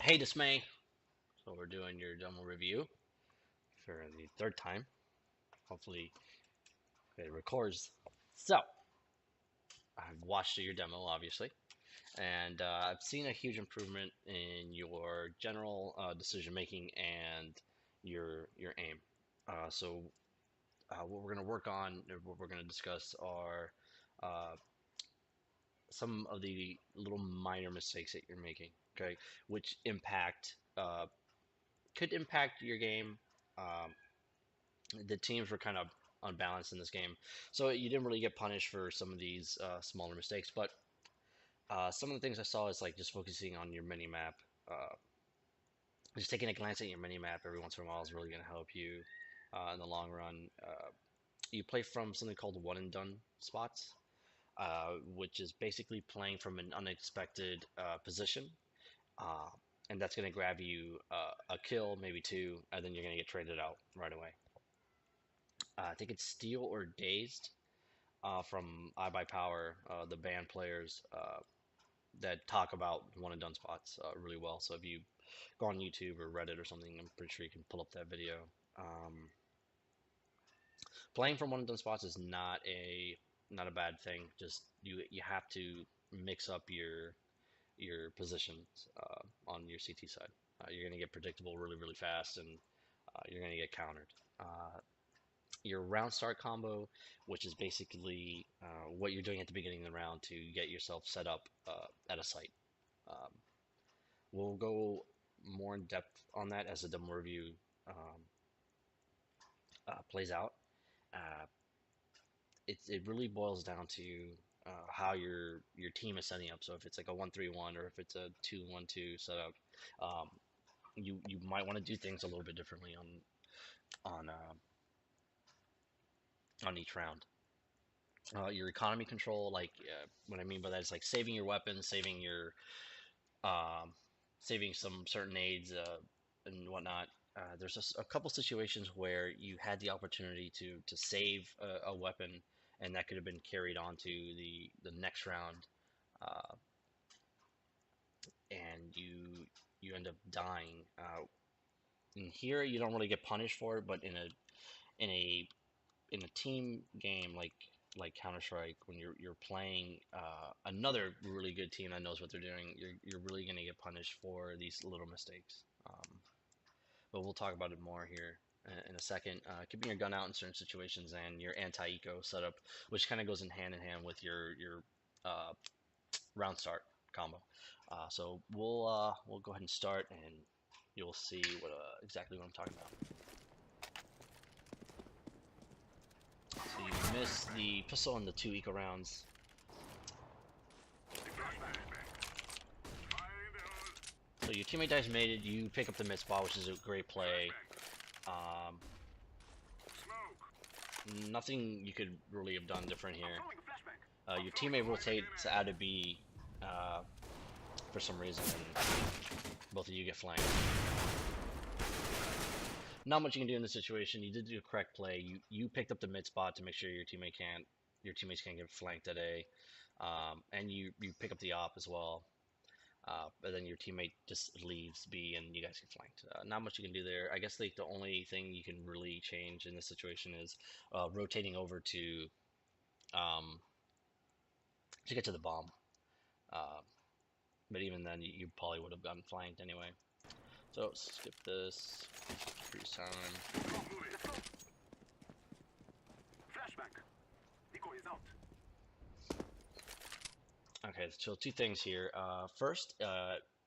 Hey Dismay, so we're doing your demo review for the third time. Hopefully it records. So I've watched your demo, obviously, and I've seen a huge improvement in your general decision making and your aim. What we're going to work on, or what we're going to discuss, are uh, some of the little minor mistakes that you're making. Okay, which could impact your game. Um, the teams were kind of unbalanced in this game, so you didn't really get punished for some of these smaller mistakes. But some of the things I saw is like just focusing on your mini map. Just taking a glance at your mini map every once in a while is really going to help you in the long run. You play from something called one and done spots, which is basically playing from an unexpected position. Uh, and that's going to grab you a kill, maybe two, and then you're going to get traded out right away. I think it's Steel or Dazed from iBuyPower, the band players that talk about one and done spots really well. So if you go on YouTube or Reddit or something, I'm pretty sure you can pull up that video. Um, Playing from one and done spots is not a bad thing. Just you have to mix up your positions on your CT side. You're gonna get predictable really fast, and you're gonna get countered. Your round start combo, which is basically what you're doing at the beginning of the round to get yourself set up at a site. Um, we'll go more in depth on that as the demo review plays out. Uh, it really boils down to how your team is setting up. So if it's like a 1-3-1 or if it's a 2-1-2 setup, um, you might want to do things a little bit differently on each round. Your economy control, like what I mean by that is like saving your weapons, um, saving some certain aids and whatnot. There's a couple situations where you had the opportunity to save a weapon, and that could have been carried on to the next round, uh, and you end up dying. In here, you don't really get punished for it, but in a in a team game like Counter Strike, when you're playing another really good team that knows what they're doing, you're really gonna get punished for these little mistakes. But we'll talk about it more here in a second. Keeping your gun out in certain situations and your anti-eco setup, which kind of goes in hand with your uh, round start combo. So we'll go ahead and start, and you'll see exactly what I'm talking about. So you miss the pistol and the two eco rounds. So your teammate dies mated, you pick up the mid spot, which is a great play. Um, Nothing you could really have done different here. Your teammate rotates out of B for some reason, and both of you get flanked. Not much you can do in this situation. You did do a correct play. You picked up the mid spot to make sure your teammates can't get flanked at A, and you pick up the op as well. But then your teammate just leaves B and you guys get flanked. Not much you can do there. I guess like the only thing you can really change in this situation is rotating over to get to the bomb. Uh, but even then, you probably would have gotten flanked anyway. So skip this. Freeze time. Okay, so two things here. First,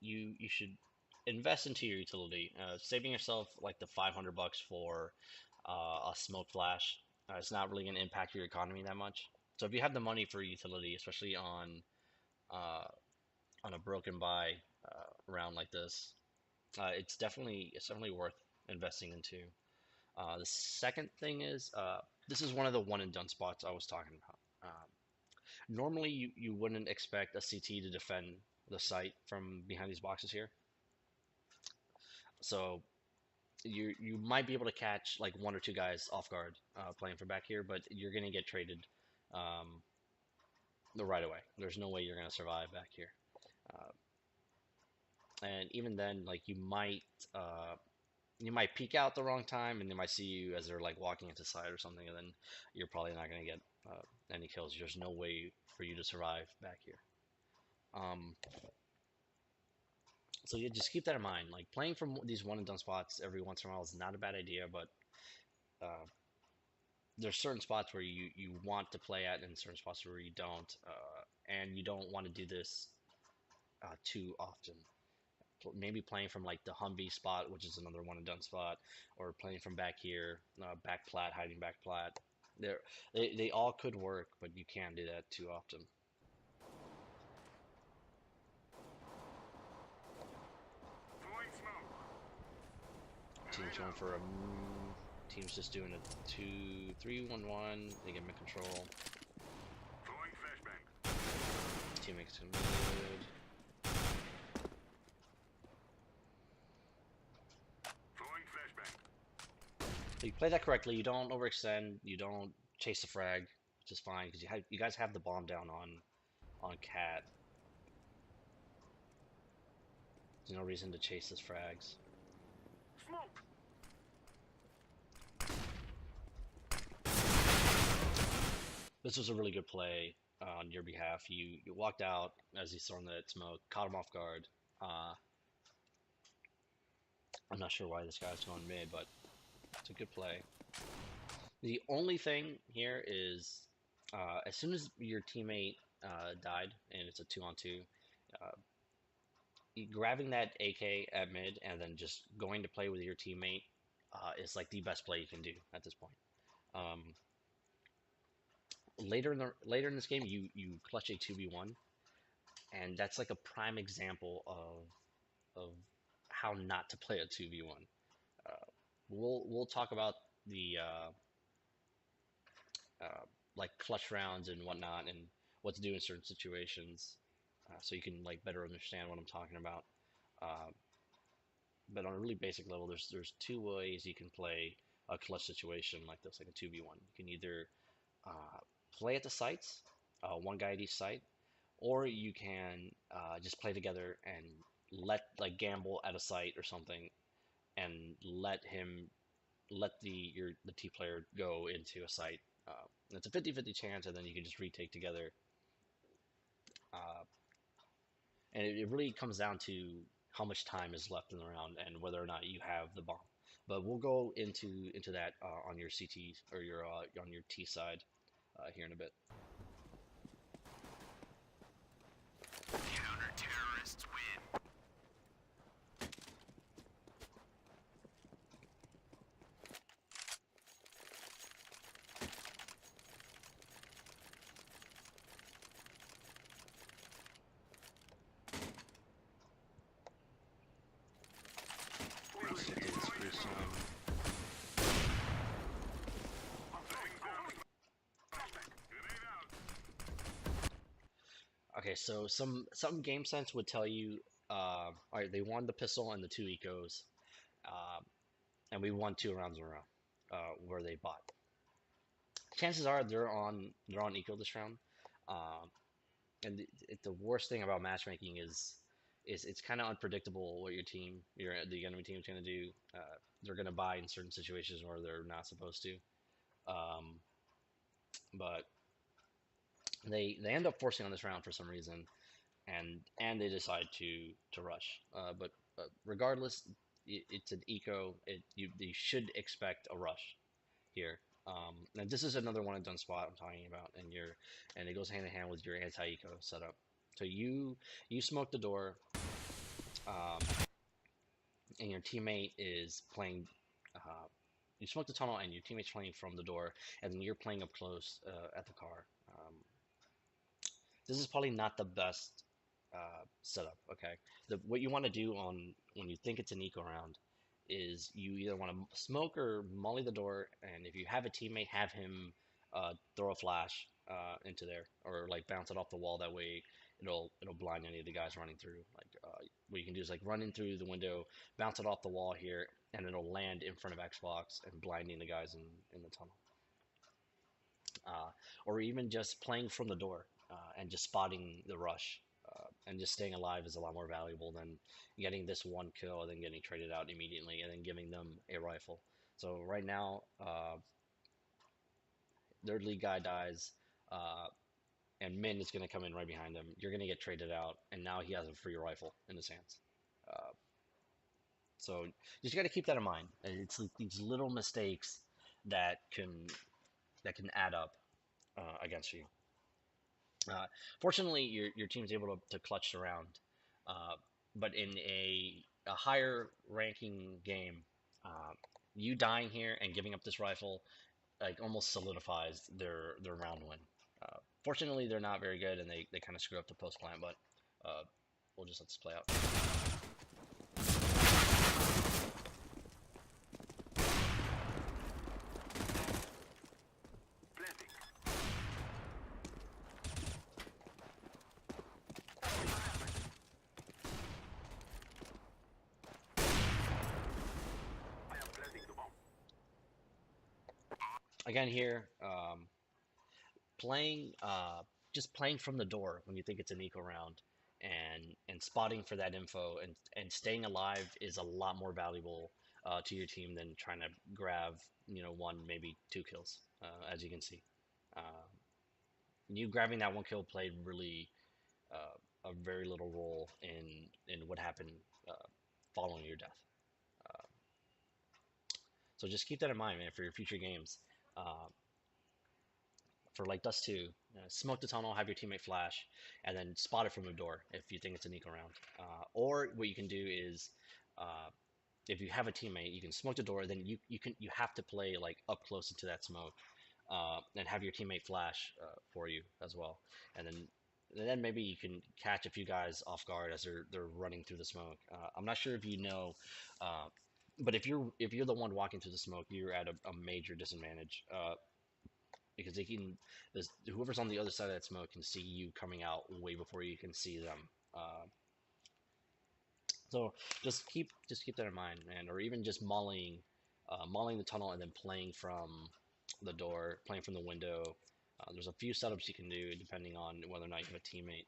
you should invest into your utility. Saving yourself like the $500 for a smoke flash. It's not really going to impact your economy that much. So if you have the money for utility, especially uh, on a broken buy round like this, it's definitely worth investing into. The second thing is this is one of the one and done spots I was talking about. Normally, you wouldn't expect a CT to defend the site from behind these boxes here. So you might be able to catch like one or two guys off guard playing from back here, but you're gonna get traded um, the right away. There's no way you're gonna survive back here. Uh, and even then, like you might peek out the wrong time, and they might see you as they're like walking into side or something, and then you're probably not gonna get any kills. There's no way for you to survive back here. Um, so you just keep that in mind. Like playing from these one and done spots every once in a while is not a bad idea, but uh, there's certain spots where you want to play at, and certain spots where you don't, and you don't want to do this too often. Maybe playing from like the Humvee spot, which is another one and done spot, or playing from back here, back plat, hiding back plat. They all could work, but you can't do that too often. Team's going for a. Team's just doing a 2-3-1-1. They get mid control. Teammates can mid. So you play that correctly. You don't overextend. You don't chase the frag, which is fine because you guys have the bomb down on cat. There's no reason to chase his frags. Smoke. This was a really good play on your behalf. You walked out as he's throwing that smoke, caught him off guard. I'm not sure why this guy's going mid, but it's a good play. The only thing here is as soon as your teammate died and it's a 2-on-2, grabbing that AK at mid and then just going to play with your teammate is like the best play you can do at this point. Later in this game, you clutch a 2v1, and that's like a prime example of how not to play a 2v1. We'll talk about the like clutch rounds and whatnot, and what to do in certain situations, so you can like better understand what I'm talking about. Uh, but on a really basic level, there's two ways you can play a clutch situation like this, like a 2v1. You can either play at the sites, one guy at each site, or you can just play together and like gamble at a site or something, and let the T player go into a site. It's a 50-50 chance, and then you can just retake together. Uh, and it really comes down to how much time is left in the round and whether or not you have the bomb. But we'll go into that on your CT or your on your T side here in a bit. Counter-terrorists win. Okay, so some game sense would tell you, all right, they won the pistol and the two ecos, uh, and we won 2 rounds in a row where they bought. Chances are they're on eco this round, um, and the worst thing about matchmaking is it's kind of unpredictable what the enemy team is going to do. They're going to buy in certain situations where they're not supposed to, um, but they end up forcing on this round for some reason, and they decide to rush. But regardless, it's an eco. You should expect a rush here. And this is another one and done spot I'm talking about, and it goes hand in hand with your anti-eco setup. So you smoke the door, um, and your teammate is playing. You smoke the tunnel, and your teammate's playing from the door, and then you're playing up close at the car. This is probably not the best setup. Okay, what you want to do on when you think it's an eco round is you either want to smoke or molly the door, and if you have a teammate, have him throw a flash into there, or like bounce it off the wall. That way, it'll blind any of the guys running through. Like what you can do is like run in through the window, bounce it off the wall here, and it'll land in front of Xbox and blinding the guys in the tunnel. Or even just playing from the door and just spotting the rush. and just staying alive is a lot more valuable than getting this one kill and then getting traded out immediately and then giving them a rifle. So right now, their lead guy dies, uh, and Min is going to come in right behind him. You're going to get traded out, and now he has a free rifle in his hands. Uh, so you just got to keep that in mind. It's like these little mistakes that can add up against you. Fortunately, your team's able to clutch around, but in a higher ranking game, you dying here and giving up this rifle like almost solidifies their round win. Fortunately, they're not very good, and they kind of screw up the post plant, but we'll just let this play out. Again here, playing just playing from the door when you think it's an eco round, and spotting for that info and staying alive is a lot more valuable to your team than trying to grab one, maybe two kills, as you can see. uh, you grabbing that one kill played really a very little role in what happened uh, following your death. uh, so just keep that in mind, man, for your future games. uh, for like Dust 2, smoke the tunnel, have your teammate flash, and then spot it from the door if you think it's an eco round. Or what you can do is, uh, if you have a teammate, you can smoke the door. Then you have to play like up close into that smoke, and have your teammate flash for you as well. And then maybe you can catch a few guys off guard as they're running through the smoke. I'm not sure if you know. But if you're the one walking through the smoke, you're at a major disadvantage. Because they can, whoever's on the other side of that smoke can see you coming out way before you can see them. So just keep that in mind, man. Or even just mauling the tunnel and then playing from the door, playing from the window. There's a few setups you can do depending on whether or not you have a teammate.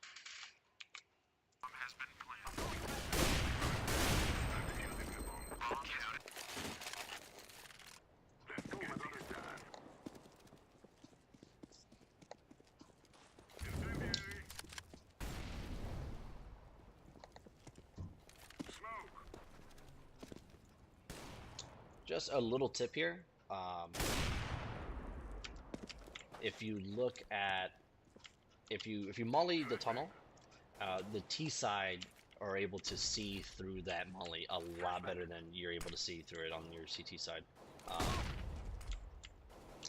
Just a little tip here. If you look at, if you molly the tunnel, the T side are able to see through that molly a lot better than you're able to see through it on your CT side.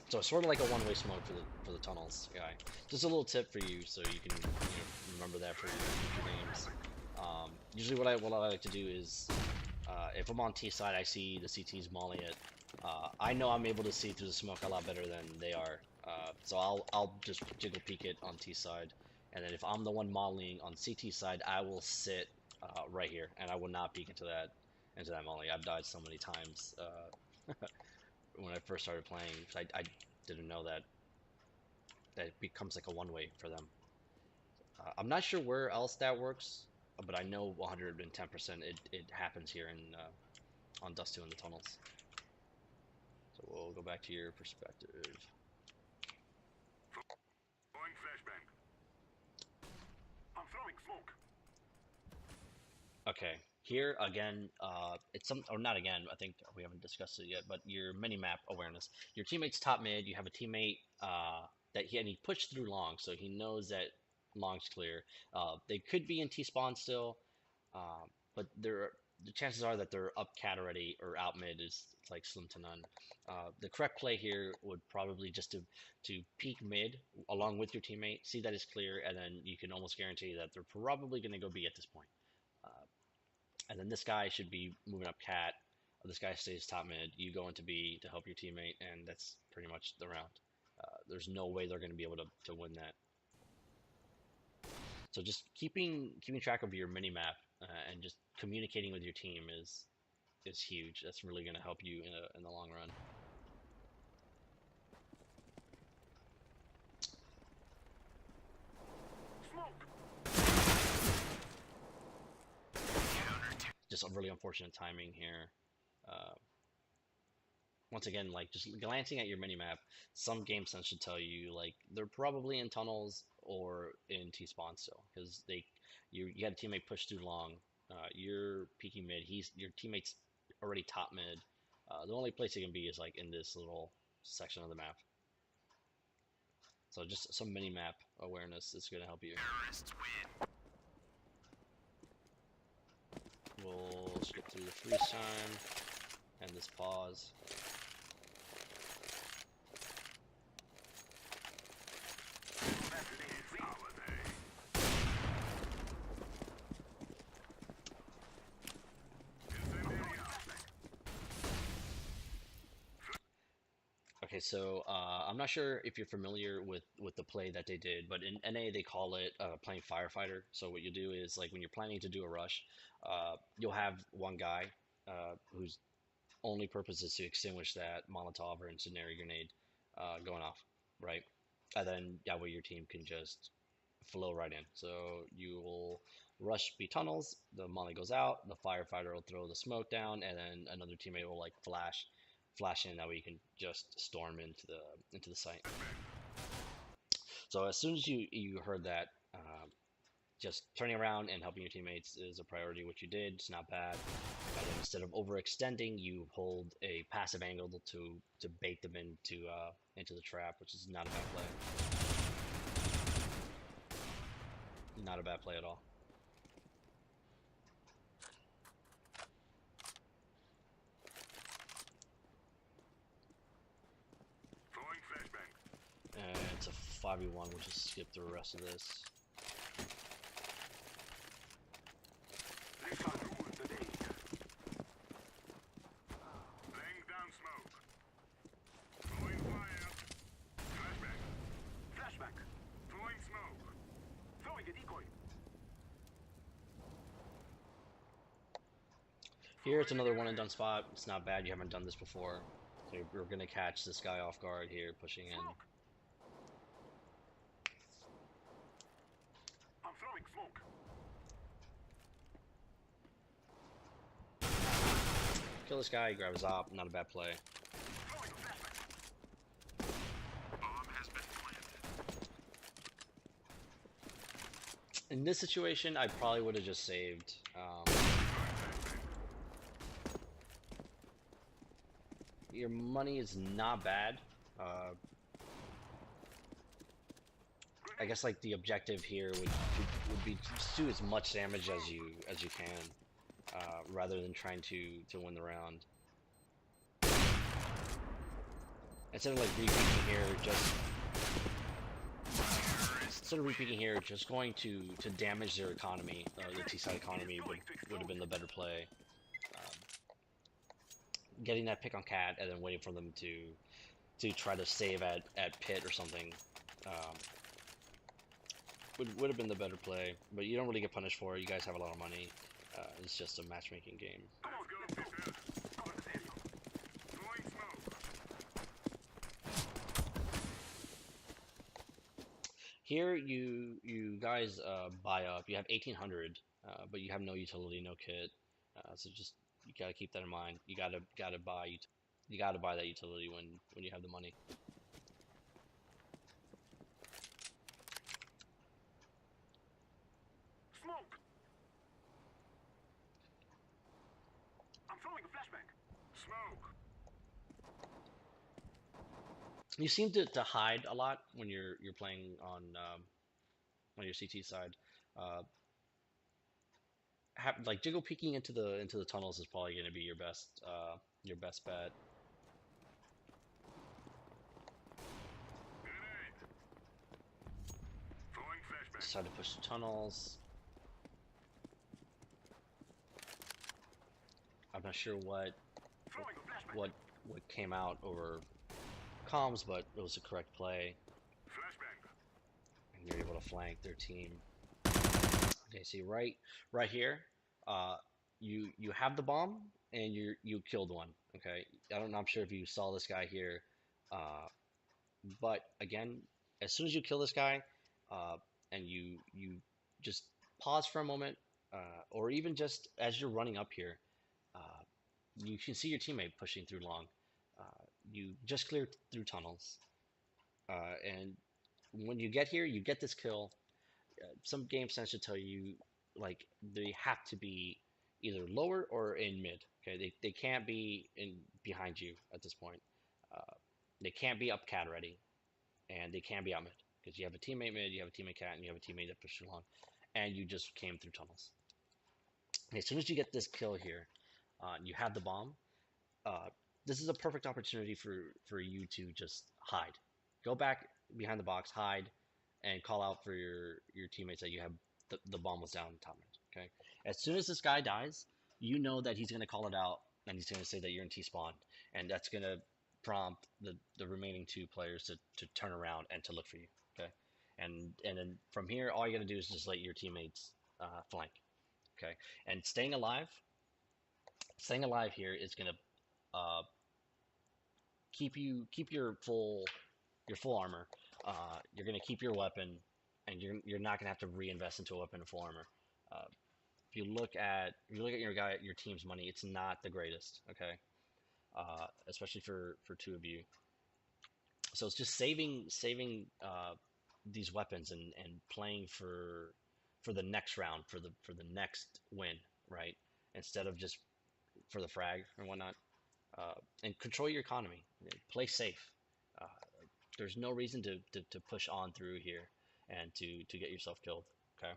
So it's sort of like a one-way smoke for the tunnels guy. Just a little tip for you, so you can remember that for your future games. Usually, what I like to do is, if I'm on T side, I see the CTs molly it. I know I'm able to see through the smoke a lot better than they are. So I'll just jiggle peek it on T side, and then if I'm the one modeling on CT side, I will sit right here, and I will not peek into that molly. I've died so many times when I first started playing, because I didn't know that it becomes like a one-way for them. I'm not sure where else that works, but I know 110% it happens here in on Dust 2 in the tunnels. So we'll go back to your perspective. Throwing flashbang. I'm throwing smoke. Okay, here again, it's some, or not again, I think we haven't discussed it yet, but your mini-map awareness. Your teammate's top mid, you have a teammate and he pushed through long, so he knows that long's clear. They could be in T-spawn still, but the chances are that they're up cat already, or out mid is like slim to none. The correct play here would probably just to peek mid along with your teammate, see that it's clear, and then you can almost guarantee that they're probably going to go B at this point. And then this guy should be moving up cat. This guy stays top mid. You go into B to help your teammate, and that's pretty much the round. There's no way they're going to be able to win that. So just keeping track of your mini map and just communicating with your team is huge. That's really going to help you in the long run. just a really unfortunate timing here. Uh, Once again, like just glancing at your mini map, some game sense should tell you like they're probably in tunnels or in T spawn still because you had a teammate push too long. You're peeking mid. Your teammate's already top mid. The only place he can be is like in this little section of the map. So just some mini map awareness is going to help you. We'll skip through the freeze time and this pause. Okay, so I'm not sure if you're familiar with the play that they did, but in NA they call it playing firefighter. So what you do is like when you're planning to do a rush, you'll have one guy whose only purpose is to extinguish that Molotov or incendiary grenade going off, right? And then that way your team can just flow right in. So you will rush B tunnels, the molly goes out, the firefighter will throw the smoke down, and then another teammate will like flash in. That way you can just storm into the site. So as soon as you heard that, just turning around and helping your teammates is a priority. What you did, it's not bad. And then instead of overextending, you hold a passive angle to bait them into the trap, which is not a bad play. Not a bad play at all. And it's a 5v1. We'll just skip the rest of this. Here it's another one and done spot. It's not bad. You haven't done this before. So you're gonna catch this guy off guard here, pushing in. I'm throwing smoke. Kill this guy, grab his op, not a bad play. Throwing a flashbang. Bomb has been planted. In this situation, I probably would have just saved. Your money is not bad. I guess like the objective here would be just do as much damage as you can, rather than trying to win the round. Instead of like repeating here, just going to damage their economy, the T-side economy would have been the better play. Getting that pick on cat and then waiting for them to try to save at pit or something would have been the better play. But you don't really get punished for it. You guys have a lot of money. It's just a matchmaking game. Here you guys buy up. You have 1800, but you have no utility, no kit. So just you gotta keep that in mind. You gotta buy that utility when you have the money. Smoke. I'm throwing a flashbang. Smoke. You seem to hide a lot when you're playing on your CT side. Like jiggle peeking into the tunnels is probably going to be your best bet. Decide to push the tunnels. I'm not sure what came out over comms, but it was a correct play. And you're able to flank their team. Okay, see right here, you have the bomb and you killed one. Okay, I'm sure if you saw this guy here, but again, as soon as you kill this guy, and you just pause for a moment, or even just as you're running up here, uh, you can see your teammate pushing through long. You just cleared through tunnels, and when you get here, you get this kill. Some game sense should tell you like they have to be either lower or in mid. Okay, they can't be in behind you at this point. Uh, they can't be up cat ready, and they can't be out mid because you have a teammate mid, you have a teammate cat, and you have a teammate that pushed along, and you just came through tunnels. Okay, as soon as you get this kill here, you have the bomb. Uh, this is a perfect opportunity for you to just hide, go back behind the box, hide, and call out for your teammates that you have the bomb was down top mid. Okay, as soon as this guy dies, you know that he's gonna call it out and he's gonna say that you're in T spawn, and that's gonna prompt the remaining two players to turn around and to look for you. Okay, and then from here, all you gotta do is just let your teammates flank. Okay, and staying alive here is gonna uh, keep your full armor. You're gonna keep your weapon, and you're not gonna have to reinvest into a weapon and full armor. Uh, if you look at your team's money, it's not the greatest. Okay, especially for two of you. So it's just saving these weapons and playing for the next round, for the next win, right? Instead of just for the frag and whatnot. And control your economy. Play safe. Uh, there's no reason to push on through here and to get yourself killed. Okay.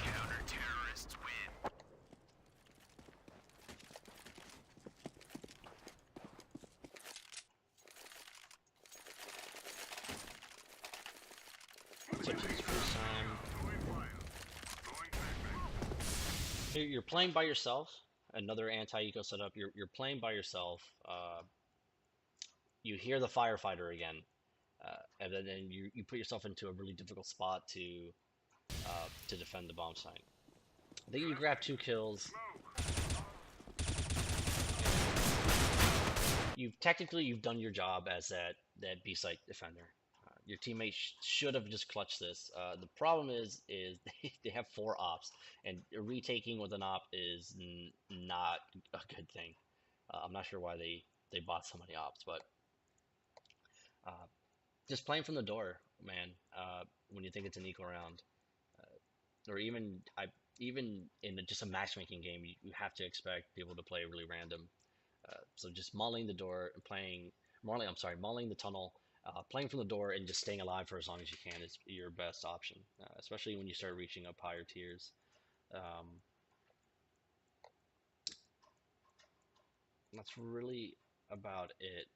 Counter terrorists win. So for this first time, Throwing fire. Throwing flashbang. you're playing by yourself. Another anti-eco setup. You're playing by yourself. You hear the firefighter again, and then you put yourself into a really difficult spot to defend the bomb site. I think you grab 2 kills. Smoke. You've done your job as that B site defender. Your teammates should have just clutched this. The problem is they have 4 ops, and retaking with an op is not a good thing. I'm not sure why they bought so many ops, but uh, just playing from the door, man. When you think it's an equal round, or even in just a matchmaking game, you have to expect people to play really random. So just mauling the door and mauling the tunnel, playing from the door and just staying alive for as long as you can is your best option, especially when you start reaching up higher tiers. Um, that's really about it.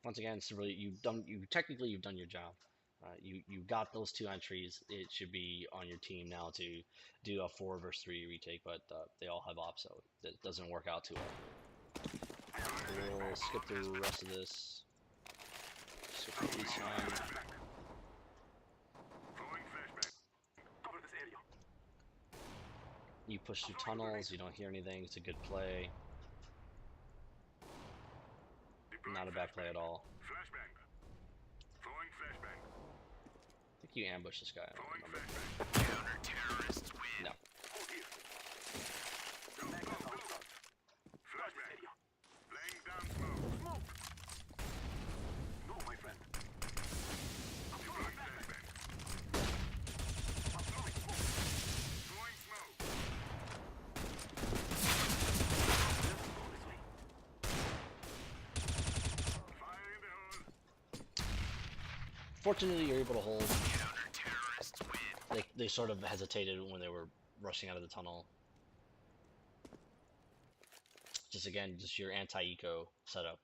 Once again, it's really you've done your job. You got those 2 entries. It should be on your team now to do a 4 versus 3 retake, but they all have ops, so it doesn't work out too well. We'll skip through the rest of this. Skip through each one. Throwing flashbang. Cover this area. You push through tunnels. You don't hear anything. It's a good play. Not a bad play at all. Flashbang. Throwing flashbang. I think you ambush this guy. I don't Throwing remember. flashbang. Counter terrorists win. No. Hold here. Go, go, go. Flashbang. Laying down smoke. Smoke. No, my friend. I'm throwing flashbang. I'm throwing smoke. Throwing smoke. Let's go this way. Fire in the hole. Fortunately, you're able to hold. Counter terrorists win. They sort of hesitated when they were rushing out of the tunnel. Just your anti-eco setup.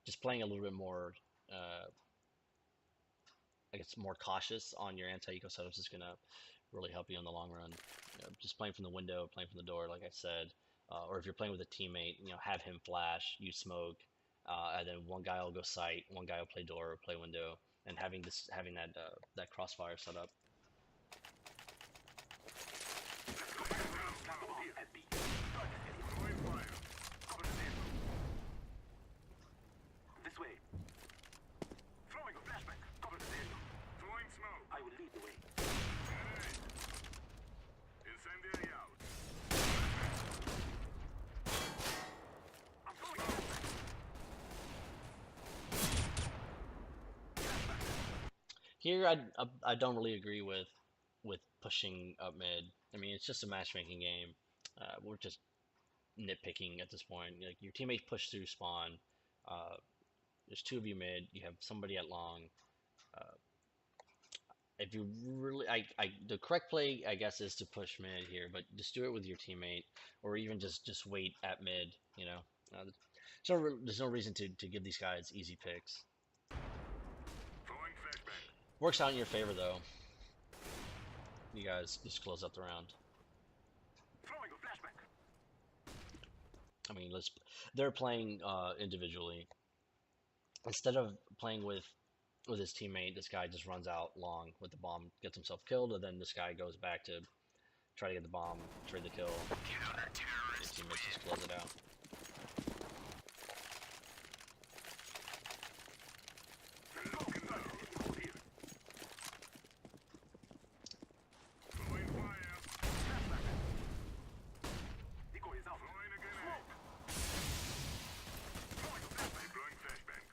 Just playing a little bit more, I guess, more cautious on your anti-eco setups is gonna really help you in the long run. Just playing from the window, playing from the door, like I said, or if you're playing with a teammate, have him flash, you smoke, and then one guy will go sight, one guy will play door or play window, and having that crossfire set up. Hold here. At B. Start this area. Throwing fire. Cover this area. This way. Throwing a flashbang. Cover this area. Here, I don't really agree with pushing up mid. I mean, it's just a matchmaking game. We're just nitpicking at this point. Like your teammates push through spawn. Uh, there's two of you mid. You have somebody at long. Uh, if you really, the correct play, I guess, is to push mid here, but just do it with your teammate, or even just wait at mid. You know, there's no reason to give these guys easy picks. Throwing flashbang. Works out in your favor though. You guys just close up the round. Throwing a flashbang. I mean, they're playing individually instead of playing with his teammate. This guy just runs out long with the bomb, gets himself killed, and then this guy goes back to try to get the bomb, trade the kill. His teammates just close it out. Throwing fire. Flashbang. Decoy is out. Throwing again. Smoke. Throwing a flashbang. Deploying flashbang.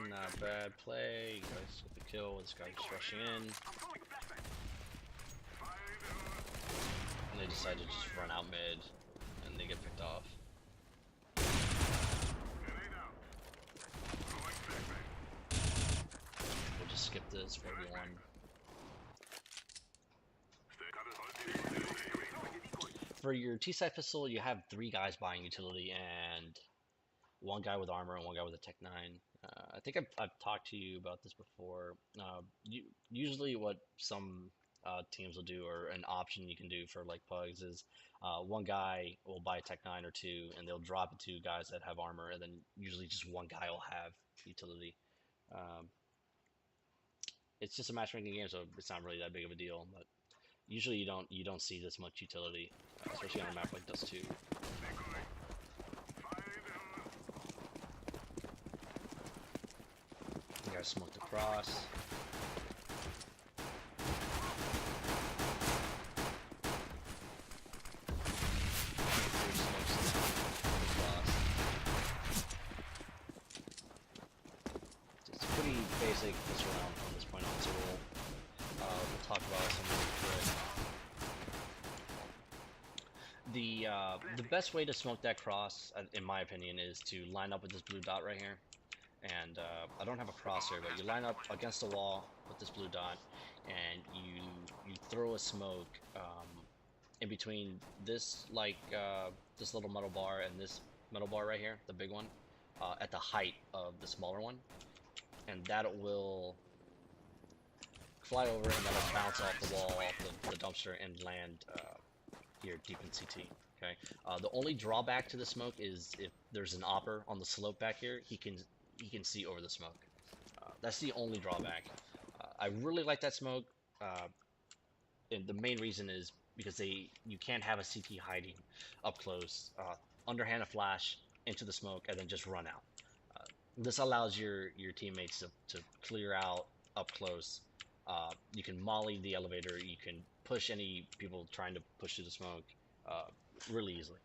Not bad play. You guys get the kill. This guy just rushing in, I'm throwing a flashbang. Fire in the hole. and they decide to just run out mid, and they get picked off. Grenade out. Throwing flashbang. We'll just skip this for everyone. Stay covered. Hold it. Throwing a decoy. For your T-side pistol, you have three guys buying utility and one guy with armor and one guy with a Tech 9. I think I've talked to you about this before. Usually what some teams will do, or an option you can do for like pugs, is one guy will buy a Tech 9 or two, and they'll drop it to guys that have armor, and then usually just one guy will have utility. Um, it's just a matchmaking game, so it's not really that big of a deal. But usually you don't see this much utility, especially on a map like Dust 2. Decoy. Fire in the hole. You guys smoked across. It's pretty basic this round from this point on, so we'll talk about some of the best way to smoke that cross, in my opinion, is to line up with this blue dot right here. And I don't have a cross here, but you line up against the wall with this blue dot, and you throw a smoke in between this this little metal bar and this metal bar right here, the big one, at the height of the smaller one, and that will fly over and that'll bounce off the wall, off the dumpster, and land here deep in CT. Okay. The only drawback to the smoke is if there's an opper on the slope back here, he can see over the smoke. That's the only drawback. I really like that smoke, and the main reason is because you can't have a CT hiding up close, underhand a flash into the smoke, and then just run out. This allows your teammates to clear out up close. You can molly the elevator. You can push any people trying to push through the smoke really easily.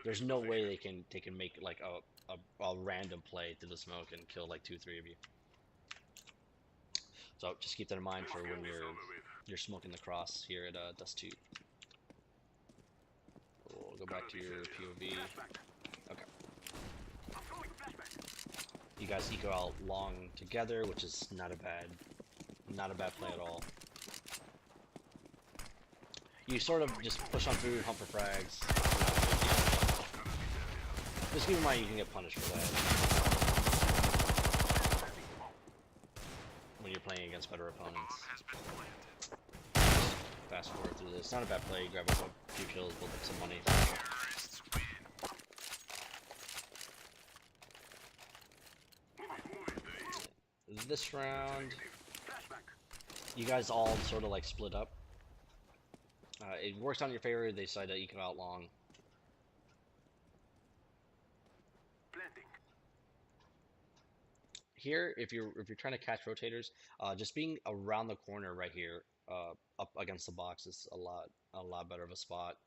There's no way they can make like a random play through the smoke and kill like 2-3 of you. So just keep that in mind for when you're smoking the cross here at Dust 2. We'll go back to your POV. Okay. I'm throwing a flashbang. You guys eco out long together, which is not a bad play at all. You sort of just push on through, hump for frags. Just keep in mind you can get punished for that when you're playing against better opponents. Fast forward through this. Not a bad play. Grab up a few kills, build up some money. This round, you guys all sort of like split up. It works on your favor. They decide to eco out long. Planting. Here, if you're trying to catch rotators, just being around the corner right here, up against the box is a lot better of a spot.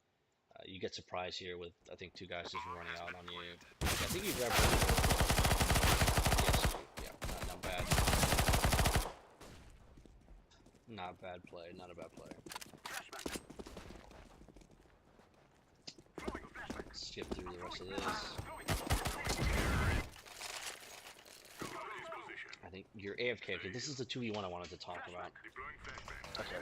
You get surprised here with I think two guys just running out on you. I think you grab. Yes, yeah, not bad. Not bad play. Not a bad play. Skip through the rest of this. I think you're AFK. Okay, this is the 2v1 I wanted to talk about. Okay.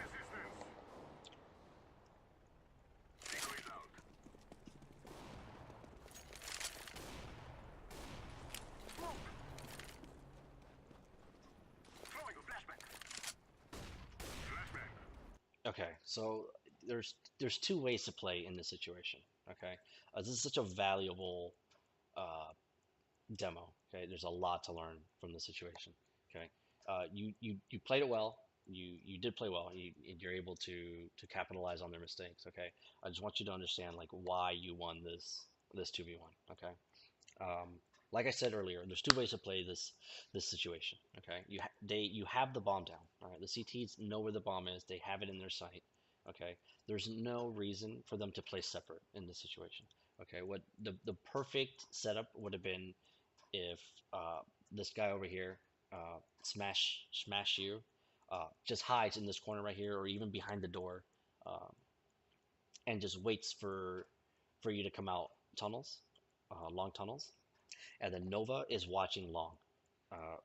Okay, so there's two ways to play in this situation. Okay, this is such a valuable uh, demo. Okay, there's a lot to learn from the situation. Okay, you played it well. You did play well. You're able to capitalize on their mistakes. Okay, I just want you to understand like why you won this 2v1. Okay, um, like I said earlier, there's two ways to play this situation. Okay, you have the bomb down. All right, the CTs know where the bomb is. They have it in their sight. Okay, there's no reason for them to play separate in this situation. Okay, what the perfect setup would have been if this guy over here, smash you, just hides in this corner right here, or even behind the door, um, and just waits for you to come out tunnels, long tunnels, and then Nova is watching long, uh,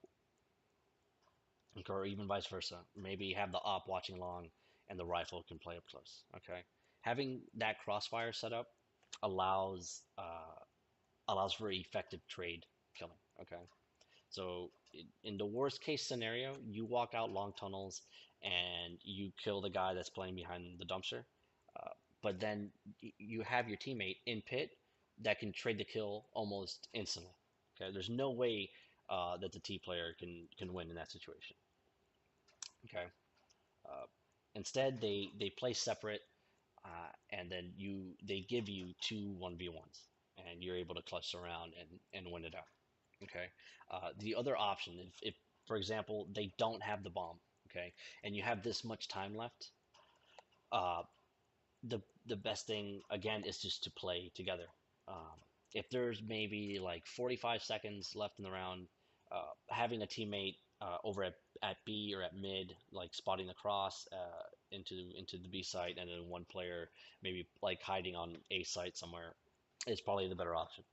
or even vice versa. Maybe you have the op watching long, and the rifle can play up close. Okay, having that crossfire set up allows allows for effective trade killing. Okay, so in the worst case scenario, you walk out long tunnels and you kill the guy that's playing behind the dumpster, uh, but then you have your teammate in pit that can trade the kill almost instantly. Okay, there's no way that the T player can win in that situation. Okay, uh, instead they play separate, and then they give you two 1v1s, and you're able to clutch around and win it out. Okay, the other option, if for example they don't have the bomb, okay, and you have this much time left, uh, the best thing again is just to play together. Um, if there's maybe like 45 seconds left in the round, having a teammate over at B or at mid, like spotting the cross into the B site, and then one player maybe like hiding on A site somewhere, is probably the better option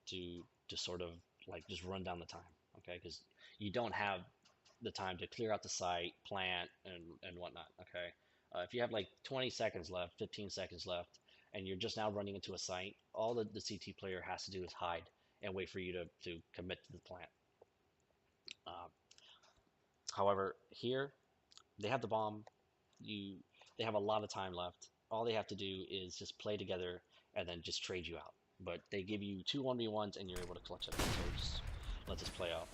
to sort of like just run down the time. Okay, because you don't have the time to clear out the site, plant, and whatnot. Okay, if you have like 20 seconds left, 15 seconds left, and you're just now running into a site, all the CT player has to do is hide and wait for you to commit to the plant. Um, However, here they have the bomb. You They have a lot of time left. All they have to do is just play together and then just trade you out. But they give you two 1v1s and you're able to clutch it. So just let this play out.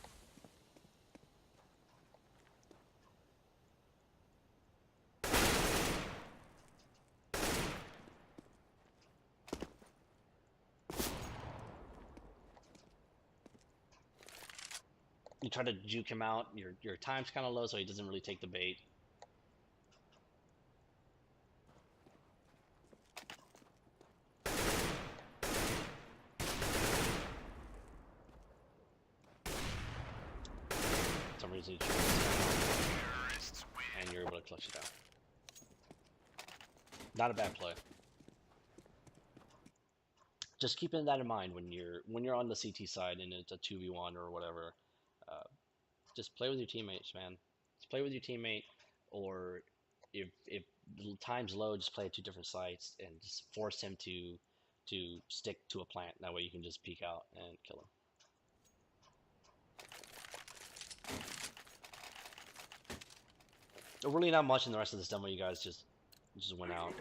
You try to juke him out. Your time's kind of low, so he doesn't really take the bait. For some reason, and you're able to clutch it out. Not a bad play. Just keeping that in mind when you're on the CT side and it's a 2v1 or whatever. Uh, just play with your teammates, man. Just play with your teammate, or if the time's low, just play at two different sites and just force him to stick to a plant. That way you can just peek out and kill him. Really not much in the rest of this demo. You guys just went out.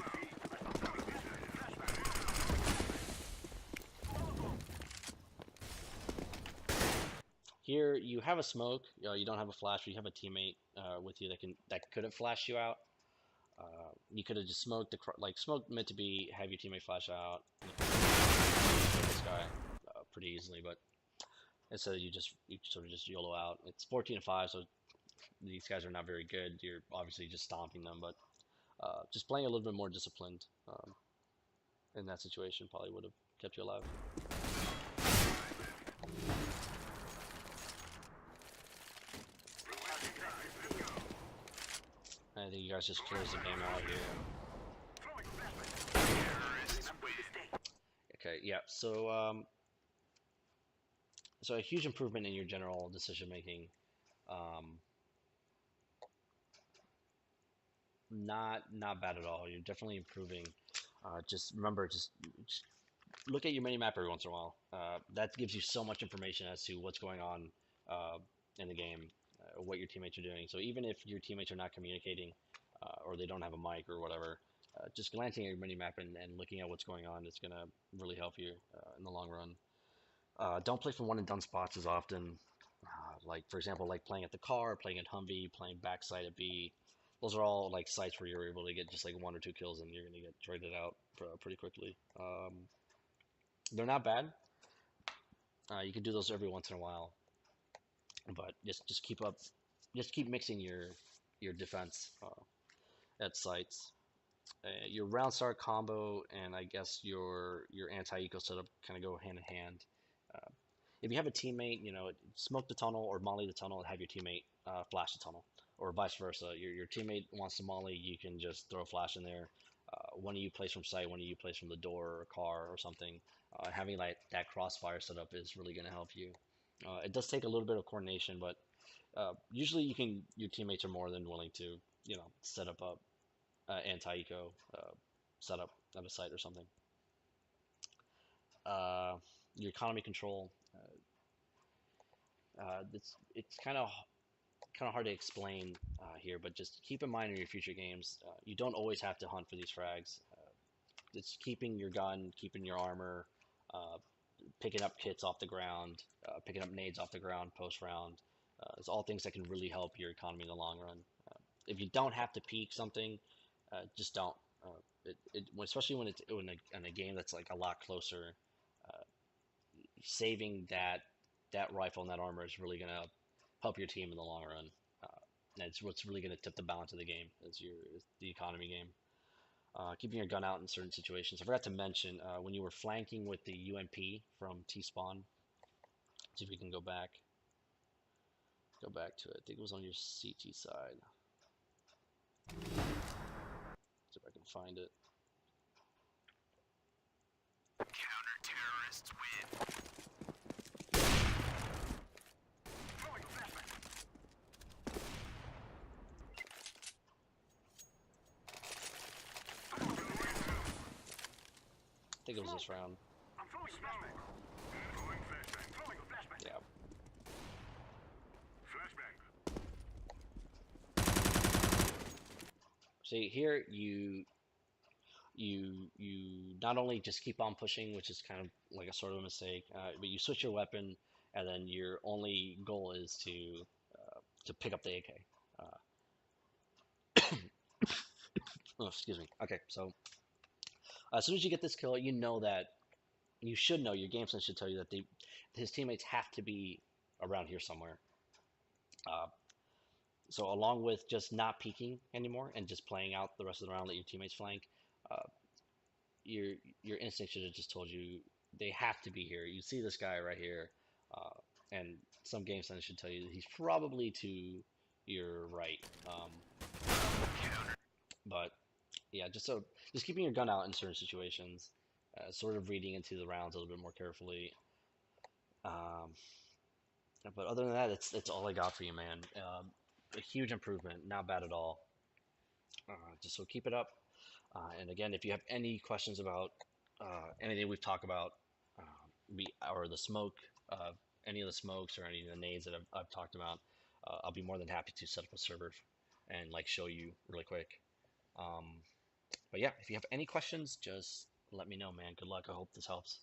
Here you have a smoke. You don't have a flash, but you have a teammate with you that could have flashed you out. You could have just smoked smoked mid to B, have your teammate flash out. This guy pretty easily, but instead you sort of just YOLO out. It's 14-5, so these guys are not very good. You're obviously just stomping them, but just playing a little bit more disciplined. in that situation probably would have kept you alive. I think you guys just closed the game out here. Okay, yeah. So a huge improvement in your general decision making. Um, not bad at all. You're definitely improving. Just remember, just look at your mini map every once in a while. That gives you so much information as to what's going on uh, in the game, what your teammates are doing. So even if your teammates are not communicating or they don't have a mic or whatever, just glancing at your mini map and looking at what's going on is going to really help you in the long run. Don't play from one and done spots as often. Like for example, like playing at the car, playing at Humvee, playing backside at B. Those are all like sites where you're able to get just like 1 or 2 kills and you're gonna get traded out pretty quickly. They're not bad. You can do those every once in a while, but just keep up, just keep mixing your defense at sites. Your round start combo and I guess your anti-eco setup kind of go hand in hand. Uh, if you have a teammate, smoke the tunnel or molly the tunnel and have your teammate flash the tunnel, or vice versa. Your teammate wants to molly, you can just throw a flash in there. One of you plays from sight, one of you plays from the door or a car or something. Having like that crossfire setup is really going to help you. It does take a little bit of coordination, but usually your teammates are more than willing to set up a anti-eco setup at a site or something. Uh, your economy control. It's kind of hard to explain here, but just keep in mind in your future games, you don't always have to hunt for these frags. It's keeping your gun, keeping your armor, uh, picking up kits off the ground, picking up nades off the ground post round. It's all things that can really help your economy in the long run. If you don't have to peek something, just don't. Especially when it's in a game that's like a lot closer, uh, saving that rifle and that armor is really gonna help your team in the long run. That's what's really gonna tip the balance of the game. Is the economy game. Keeping your gun out in certain situations. I forgot to mention when you were flanking with the UMP from T spawn. See if we can go back. Go back to it. I think it was on your CT side. See if I can find it. Counter terrorists win. I think it was this round. I'm throwing flashbang. Throwing flashbang. Throwing flashbang. Yeah. Flashbang. See here, you not only just keep on pushing, which is kind of like a sort of a mistake, but you switch your weapon, and then your only goal is to pick up the AK. Oh, excuse me. Okay, so as soon as you get this kill, you know that you should know your game sense should tell you that his teammates have to be around here somewhere. Uh, so along with just not peeking anymore and just playing out the rest of the round, let your teammates flank. Uh, your your instinct should have just told you they have to be here. You see this guy right here, and some game sense should tell you he's probably to your right. But yeah, just keeping your gun out in certain situations, sort of reading into the rounds a little bit more carefully. Um, but other than that, it's all I got for you, man. A huge improvement, not bad at all. Just so keep it up. And again, if you have any questions about anything we've talked about, or the smoke, uh, any of the smokes or any of the nades that I've talked about, I'll be more than happy to set up a server and like show you really quick. But yeah, if you have any questions, just let me know, man. Good luck. I hope this helps.